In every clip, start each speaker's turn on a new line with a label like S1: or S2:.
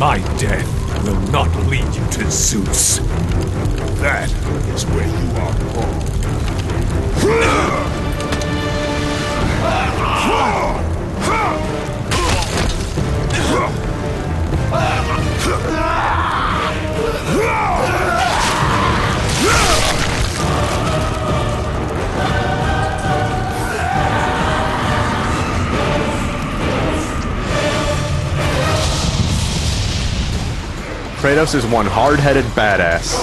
S1: My death will not lead you to Zeus.
S2: That is where you are wrong.
S3: Kratos is one hard-headed badass.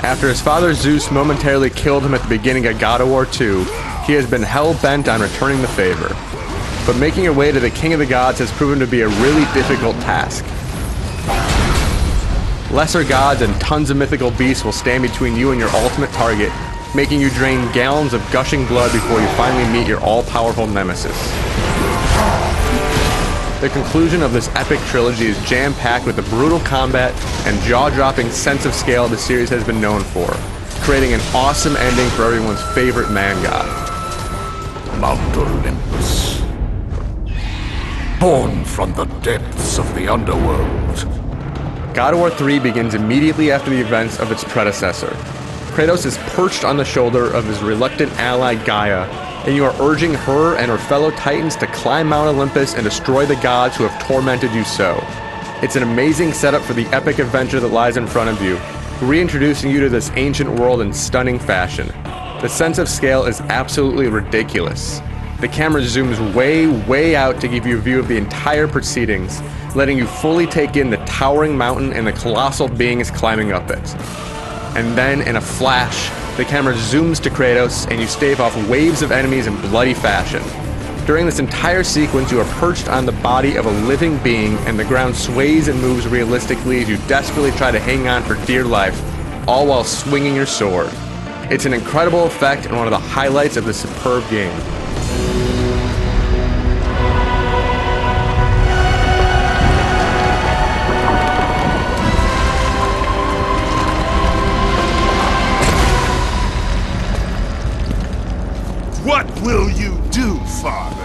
S3: After his father Zeus momentarily killed him at the beginning of God of War 2, he has been hell-bent on returning the favor. But making your way to the King of the Gods has proven to be a really difficult task. Lesser gods and tons of mythical beasts will stand between you and your ultimate target, making you drain gallons of gushing blood before you finally meet your all-powerful nemesis. The conclusion of this epic trilogy is jam-packed with the brutal combat and jaw-dropping sense of scale the series has been known for, creating an awesome ending for everyone's favorite man god.
S2: Mount Olympus, born from the depths of the underworld.
S3: God of War 3 begins immediately after the events of its predecessor. Kratos is perched on the shoulder of his reluctant ally Gaia, and you are urging her and her fellow Titans to climb Mount Olympus and destroy the gods who have tormented you so. It's an amazing setup for the epic adventure that lies in front of you, reintroducing you to this ancient world in stunning fashion. The sense of scale is absolutely ridiculous. The camera zooms way out to give you a view of the entire proceedings, letting you fully take in the towering mountain and the colossal beings climbing up it. And then, in a flash, the camera zooms to Kratos and you stave off waves of enemies in bloody fashion. During this entire sequence, you are perched on the body of a living being and the ground sways and moves realistically as you desperately try to hang on for dear life, all while swinging your sword. It's an incredible effect and one of the highlights of this superb game.
S2: What will you do, Father?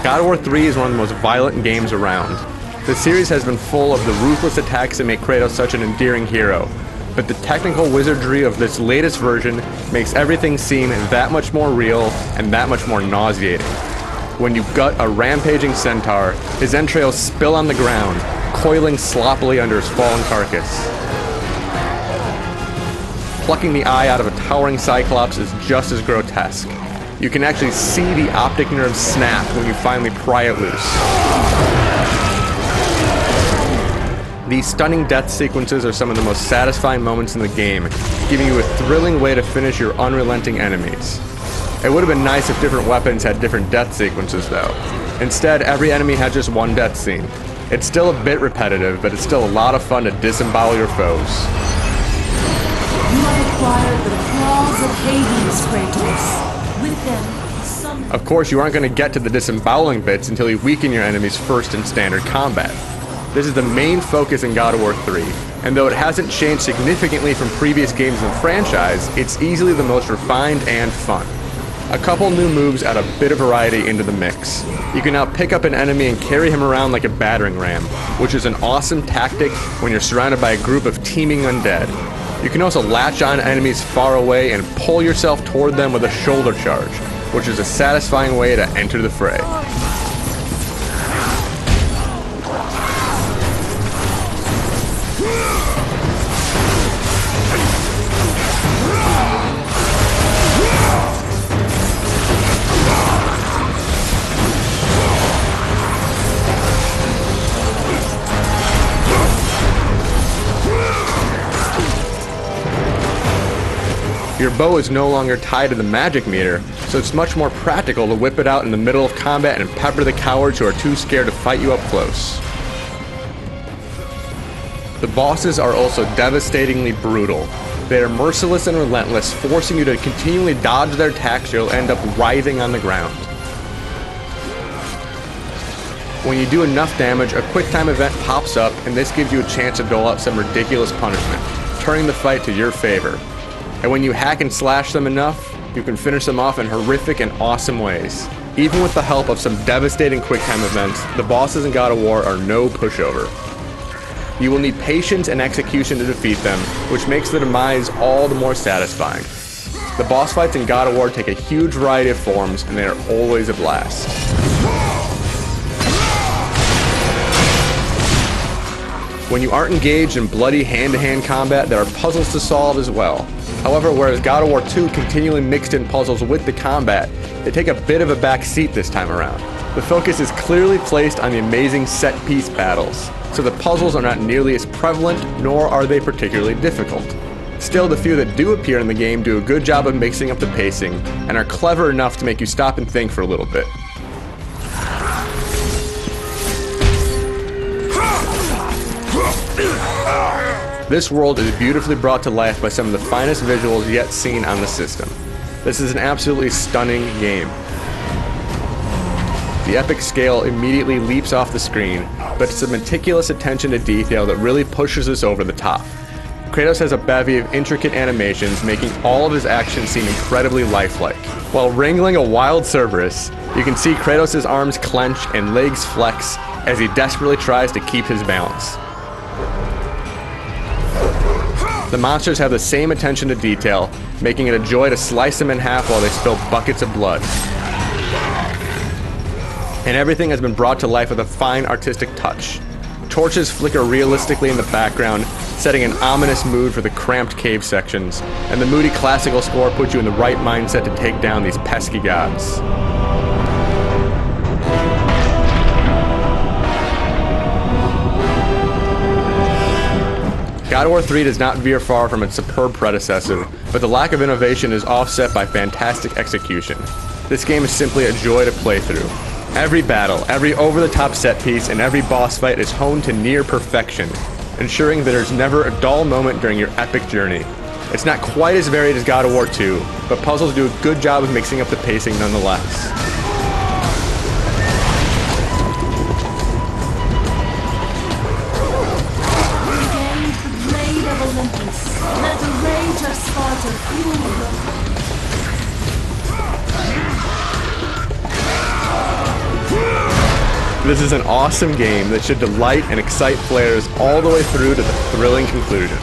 S3: God of War 3 is one of the most violent games around. The series has been full of the ruthless attacks that make Kratos such an endearing hero, but the technical wizardry of this latest version makes everything seem that much more real and that much more nauseating. When you gut a rampaging centaur, his entrails spill on the ground, coiling sloppily under his fallen carcass. Plucking the eye out of a towering cyclops is just as grotesque. You can actually see the optic nerve snap when you finally pry it loose. These stunning death sequences are some of the most satisfying moments in the game, giving you a thrilling way to finish your unrelenting enemies. It would have been nice if different weapons had different death sequences though. Instead, every enemy had just one death scene. It's still a bit repetitive, but it's still a lot of fun to disembowel your foes.
S4: You have acquired the claws of Hades, Kratos. With them, some...
S3: Of course, you aren't going to get to the disemboweling bits until you weaken your enemies first in standard combat. This is the main focus in God of War 3, and though it hasn't changed significantly from previous games in the franchise, it's easily the most refined and fun. A couple new moves add a bit of variety into the mix. You can now pick up an enemy and carry him around like a battering ram, which is an awesome tactic when you're surrounded by a group of teeming undead. You can also latch on enemies far away and pull yourself toward them with a shoulder charge, which is a satisfying way to enter the fray. Your bow is no longer tied to the magic meter, so it's much more practical to whip it out in the middle of combat and pepper the cowards who are too scared to fight you up close. The bosses are also devastatingly brutal. They are merciless and relentless, forcing you to continually dodge their attacks or you'll end up writhing on the ground. When you do enough damage, a quick time event pops up, and this gives you a chance to dole out some ridiculous punishment, turning the fight to your favor. And when you hack and slash them enough, you can finish them off in horrific and awesome ways. Even with the help of some devastating quick-time events, the bosses in God of War are no pushover. You will need patience and execution to defeat them, which makes the demise all the more satisfying. The boss fights in God of War take a huge variety of forms, and they are always a blast. When you aren't engaged in bloody hand-to-hand combat, there are puzzles to solve as well. However, whereas God of War 2 continually mixed in puzzles with the combat, they take a bit of a back seat this time around. The focus is clearly placed on the amazing set-piece battles, so the puzzles are not nearly as prevalent, nor are they particularly difficult. Still, the few that do appear in the game do a good job of mixing up the pacing, and are clever enough to make you stop and think for a little bit. This world is beautifully brought to life by some of the finest visuals yet seen on the system. This is an absolutely stunning game. The epic scale immediately leaps off the screen, but it's a meticulous attention to detail that really pushes us over the top. Kratos has a bevy of intricate animations, making all of his actions seem incredibly lifelike. While wrangling a wild Cerberus, you can see Kratos' arms clench and legs flex as he desperately tries to keep his balance. The monsters have the same attention to detail, making it a joy to slice them in half while they spill buckets of blood. And everything has been brought to life with a fine artistic touch. Torches flicker realistically in the background, setting an ominous mood for the cramped cave sections, and the moody classical score puts you in the right mindset to take down these pesky gods. God of War 3 does not veer far from its superb predecessor, but the lack of innovation is offset by fantastic execution. This game is simply a joy to play through. Every battle, every over-the-top set piece, and every boss fight is honed to near perfection, ensuring that there's never a dull moment during your epic journey. It's not quite as varied as God of War 2, but puzzles do a good job of mixing up the pacing nonetheless.
S4: Let the rage of Sparta fuel them.
S3: This is an awesome game that should delight and excite players all the way through to the thrilling conclusion.